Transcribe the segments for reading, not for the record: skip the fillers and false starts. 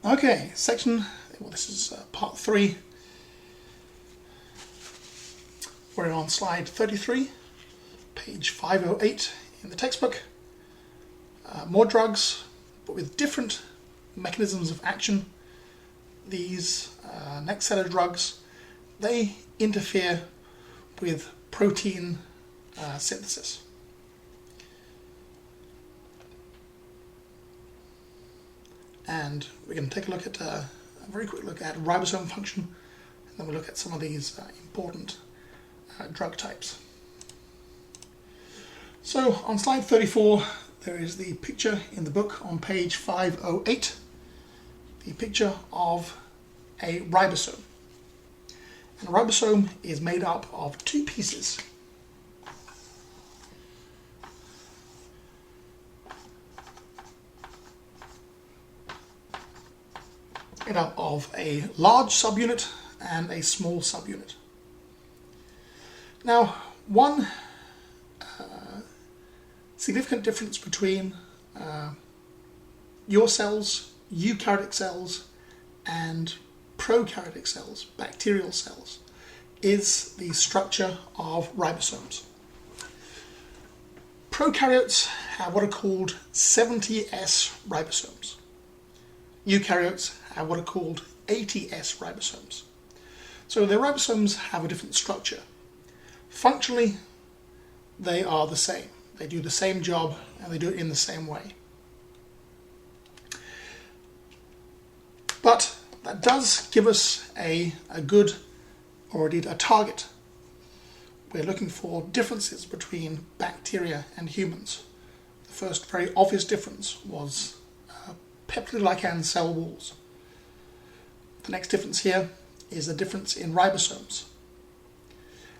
Okay, this is part 3. We're on slide 33, page 508 in the textbook. More drugs, but with different mechanisms of action. These next set of drugs, they interfere with protein synthesis. And we're going to take a look at a very quick look at ribosome function, and then we'll look at some of these important drug types. So on slide 34, there is the picture in the book on page 508, the picture of a ribosome. And a ribosome is made up of two pieces. Made up of a large subunit and a small subunit. Now, one significant difference between your cells, eukaryotic cells, and prokaryotic cells, bacterial cells, is the structure of ribosomes. Prokaryotes have what are called 70S ribosomes. Eukaryotes have what are called 80S ribosomes. So their ribosomes have a different structure. Functionally, they are the same. They do the same job and they do it in the same way. But that does give us a good, or indeed a target. We're looking for differences between bacteria and humans. The first very obvious difference was peptidoglycan cell walls. The next difference here is the difference in ribosomes.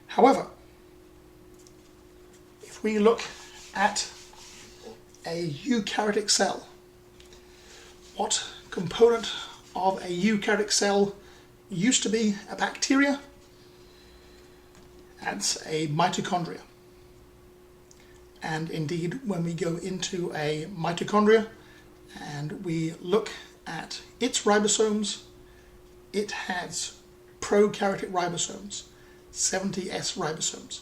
However, if we look at a eukaryotic cell, what component of a eukaryotic cell used to be a bacteria? That's a mitochondria. And indeed, when we go into a mitochondria and we look at its ribosomes, it has prokaryotic ribosomes, 70S ribosomes.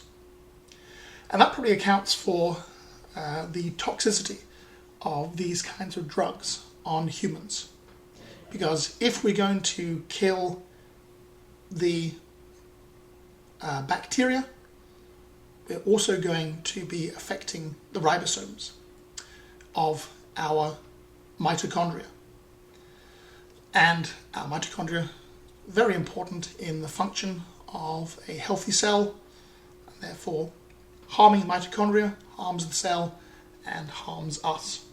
And that probably accounts for the toxicity of these kinds of drugs on humans. Because if we're going to kill the bacteria, we're also going to be affecting the ribosomes of our mitochondria. And our mitochondria, very important in the function of a healthy cell, and therefore harming mitochondria harms the cell and harms us.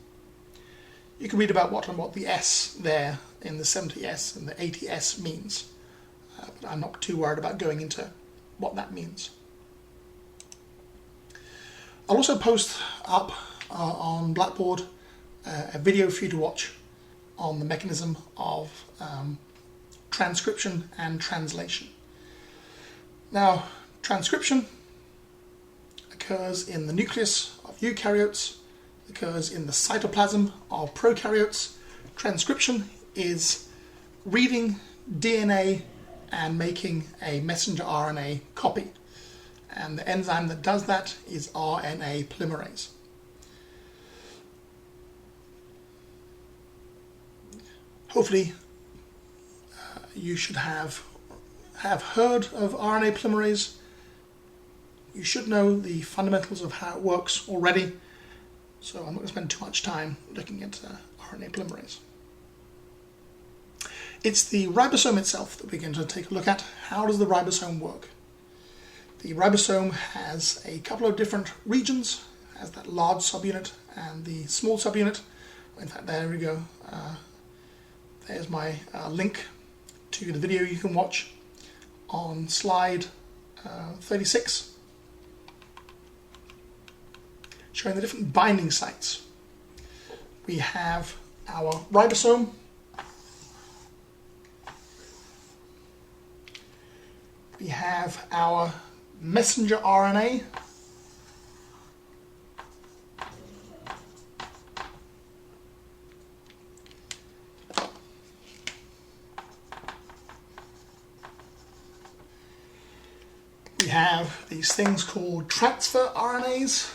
You can read about what the S there in the 70S and the 80S means, but I'm not too worried about going into what that means. I'll also post up on Blackboard a video for you to watch on the mechanism of transcription and translation. Now, transcription occurs in the nucleus of eukaryotes, occurs in the cytoplasm of prokaryotes. Transcription is reading DNA and making a messenger RNA copy. And the enzyme that does that is RNA polymerase. Hopefully, you should have heard of RNA polymerase. You should know the fundamentals of how it works already, so I'm not going to spend too much time looking at RNA polymerase. It's the ribosome itself that we're going to take a look at. How does the ribosome work? The ribosome has a couple of different regions. It has that large subunit and the small subunit. In fact, there we go. There's my link to the video you can watch on slide 36, showing the different binding sites. We have our ribosome. We have our messenger RNA. have these things called transfer RNAs.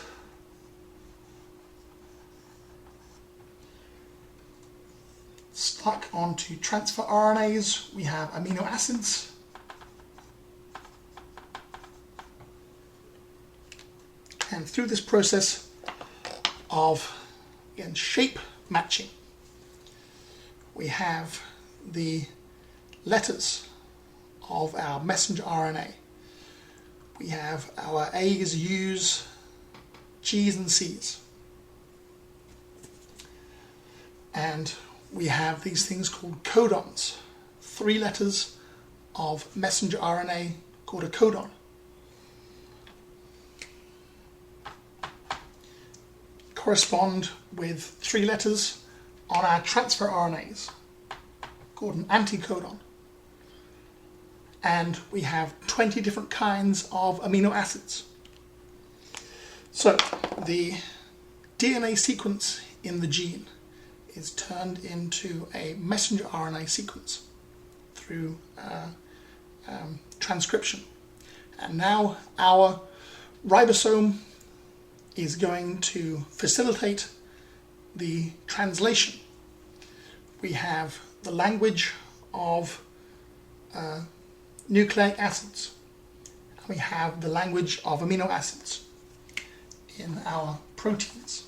Stuck onto transfer RNAs, we have amino acids. And through this process of, again, shape matching, we have the letters of our messenger RNA. We have our A's, U's, G's and C's. And we have these things called codons, 3 letters of messenger RNA called a codon. Correspond with 3 letters on our transfer RNAs called an anticodon. And we have 20 different kinds of amino acids. So the DNA sequence in the gene is turned into a messenger RNA sequence through transcription. And now our ribosome is going to facilitate the translation. We have the language of nucleic acids. We have the language of amino acids in our proteins.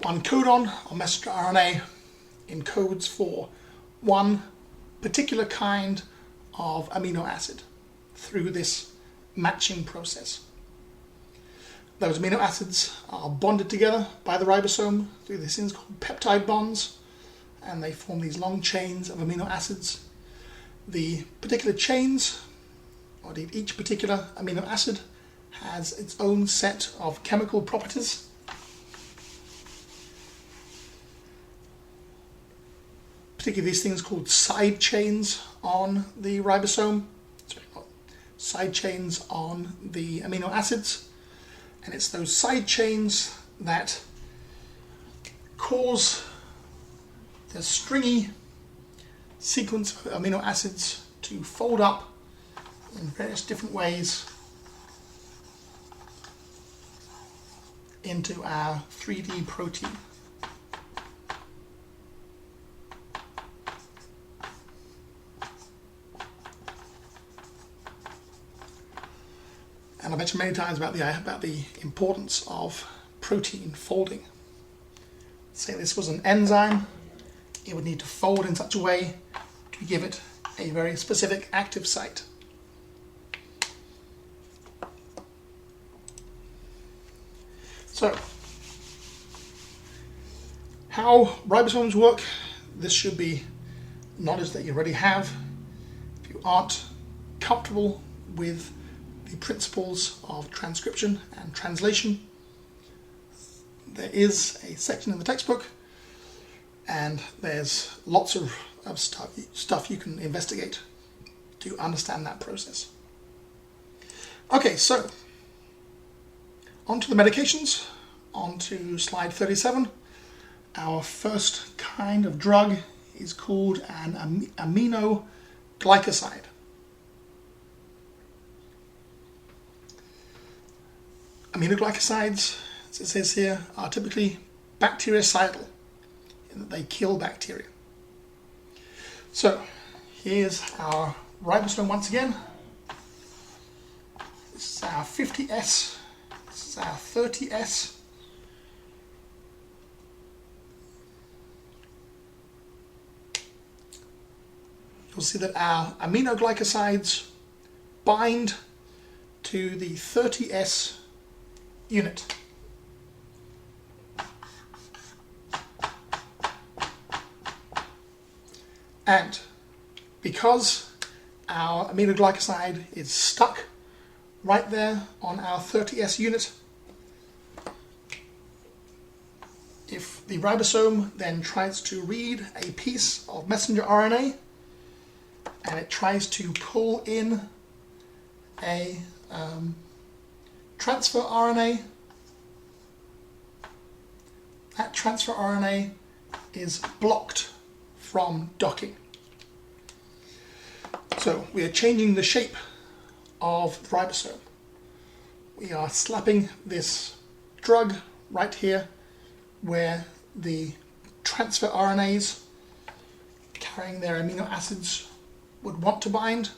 One codon or messenger RNA encodes for one particular kind of amino acid through this matching process. Those amino acids are bonded together by the ribosome through these things called peptide bonds, and they form these long chains of amino acids. The particular chains, or indeed each particular amino acid, has its own set of chemical properties. Particularly these things called side chains on the ribosome, side chains on the amino acids. And it's those side chains that cause the stringy sequence of amino acids to fold up in various different ways into our 3D protein. And I mentioned many times about the importance of protein folding. Say this was an enzyme, it would need to fold in such a way to give it a very specific active site. So, how ribosomes work, this should be knowledge that you already have. If you aren't comfortable with the principles of transcription and translation, there is a section in the textbook, and there's lots of stuff you can investigate to understand that process. Okay, so on to the medications, on to slide 37. Our first kind of drug is called an aminoglycoside. Aminoglycosides, as it says here, are typically bactericidal, in that they kill bacteria. So here's our ribosome once again. This is our 50S, this is our 30S. You'll see that our aminoglycosides bind to the 30S unit. And because our aminoglycoside is stuck right there on our 30S unit, if the ribosome then tries to read a piece of messenger RNA and it tries to pull in a transfer RNA, that transfer RNA is blocked from docking. So we are changing the shape of the ribosome. We are slapping this drug right here where the transfer RNAs carrying their amino acids would want to bind.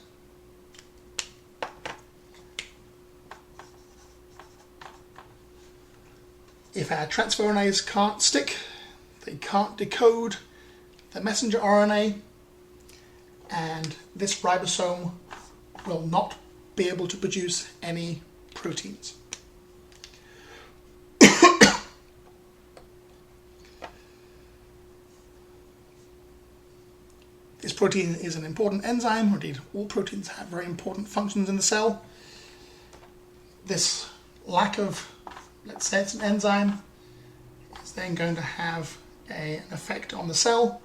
If our transfer RNAs can't stick, they can't decode the messenger RNA, and this ribosome will not be able to produce any proteins. This protein is an important enzyme, or indeed all proteins have very important functions in the cell. This lack of, let's say it's an enzyme, is then going to have an effect on the cell,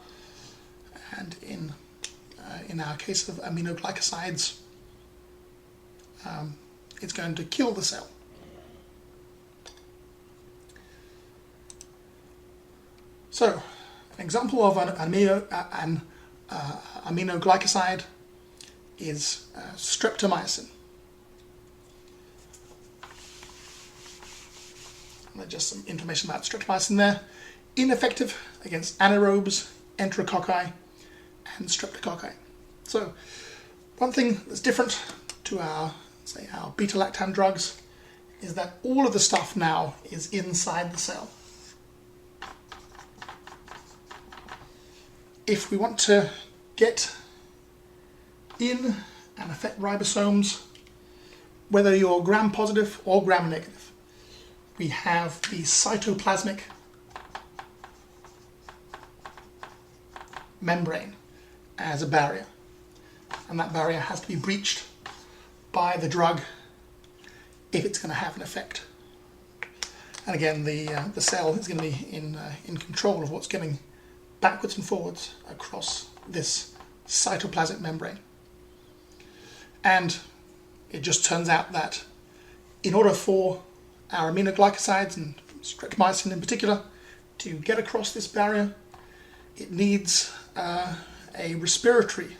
and in our case of aminoglycosides, it's going to kill the cell. So, an example of an aminoglycoside is streptomycin. And just some information about streptomycin there. Ineffective against anaerobes, enterococci, and streptococci. So, one thing that's different to our beta-lactam drugs is that all of the stuff now is inside the cell. If we want to get in and affect ribosomes, whether you're gram-positive or gram-negative, we have the cytoplasmic membrane as a barrier, and that barrier has to be breached by the drug if it's going to have an effect. And again, the cell is going to be in control of what's getting backwards and forwards across this cytoplasmic membrane. And it just turns out that in order for our aminoglycosides, and streptomycin in particular, to get across this barrier, it needs a respiratory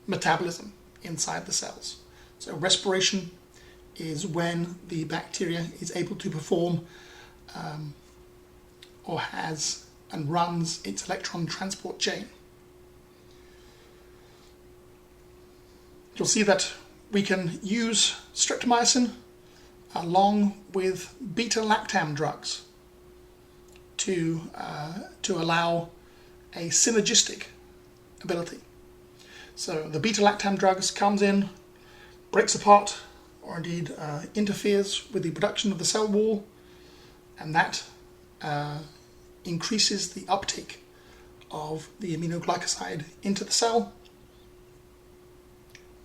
metabolism inside the cells. So respiration is when the bacteria is able to perform or has and runs its electron transport chain. You'll see that we can use streptomycin along with beta-lactam drugs to allow a synergistic ability. So the beta-lactam drugs comes in, breaks apart, or indeed interferes with the production of the cell wall, and that increases the uptake of the aminoglycoside into the cell.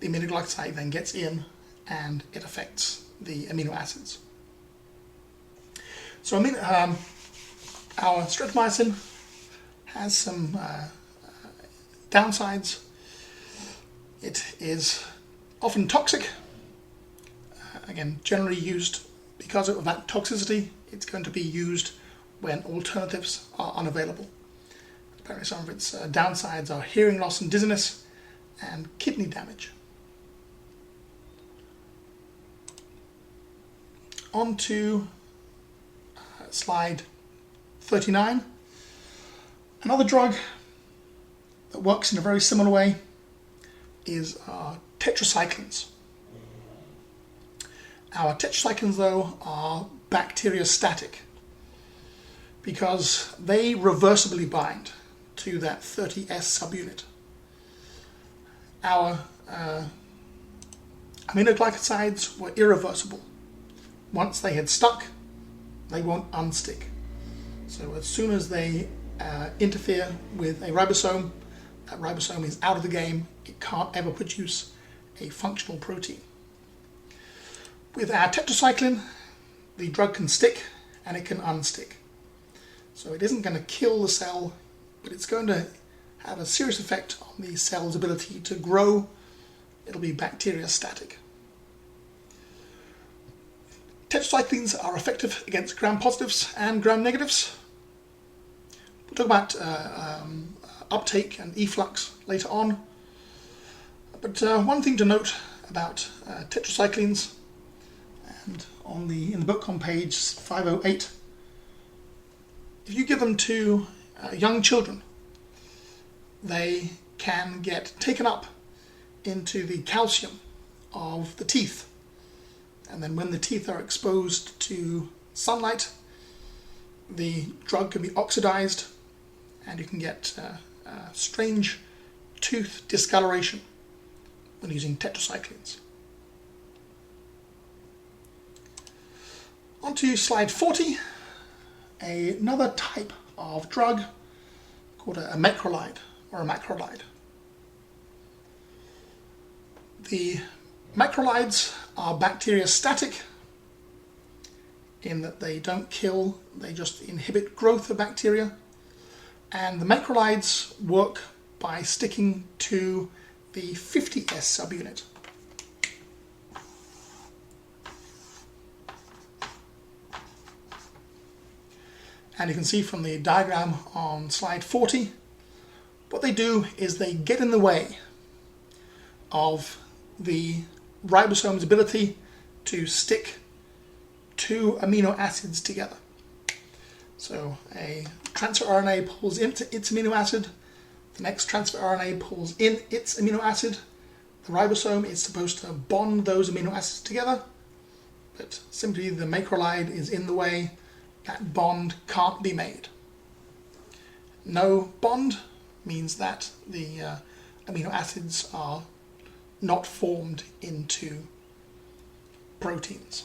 The aminoglycoside then gets in and it affects the amino acids. So our streptomycin has some downsides. It is often toxic. Again, generally used because of that toxicity. It's going to be used when alternatives are unavailable. Apparently some of its downsides are hearing loss and dizziness and kidney damage. On to slide 39. Another drug that works in a very similar way is tetracyclines. Our tetracyclines, though, are bacteriostatic because they reversibly bind to that 30S subunit. Our aminoglycosides were irreversible. Once they had stuck, they won't unstick. So as soon as they interfere with a ribosome, that ribosome is out of the game. It can't ever produce a functional protein. With our tetracycline, the drug can stick and it can unstick. So it isn't going to kill the cell, but it's going to have a serious effect on the cell's ability to grow. It'll be bacteriostatic. Tetracyclines are effective against gram-positives and gram-negatives. We'll talk about uptake and efflux later on. But one thing to note about tetracyclines, and in the book on page 508, if you give them to young children, they can get taken up into the calcium of the teeth, and then when the teeth are exposed to sunlight, the drug can be oxidized and you can get strange tooth discoloration when using tetracyclines. On to slide 40, another type of drug called a macrolide or a macrolide. The macrolides are bacteriostatic in that they don't kill, they just inhibit growth of bacteria. And the macrolides work by sticking to the 50S subunit. And you can see from the diagram on slide 40, what they do is they get in the way of the ribosome's ability to stick two amino acids together. So a transfer RNA pulls into its amino acid, the next transfer RNA pulls in its amino acid. The ribosome is supposed to bond those amino acids together, but simply the macrolide is in the way. That bond can't be made. No bond means that the amino acids are not formed into proteins.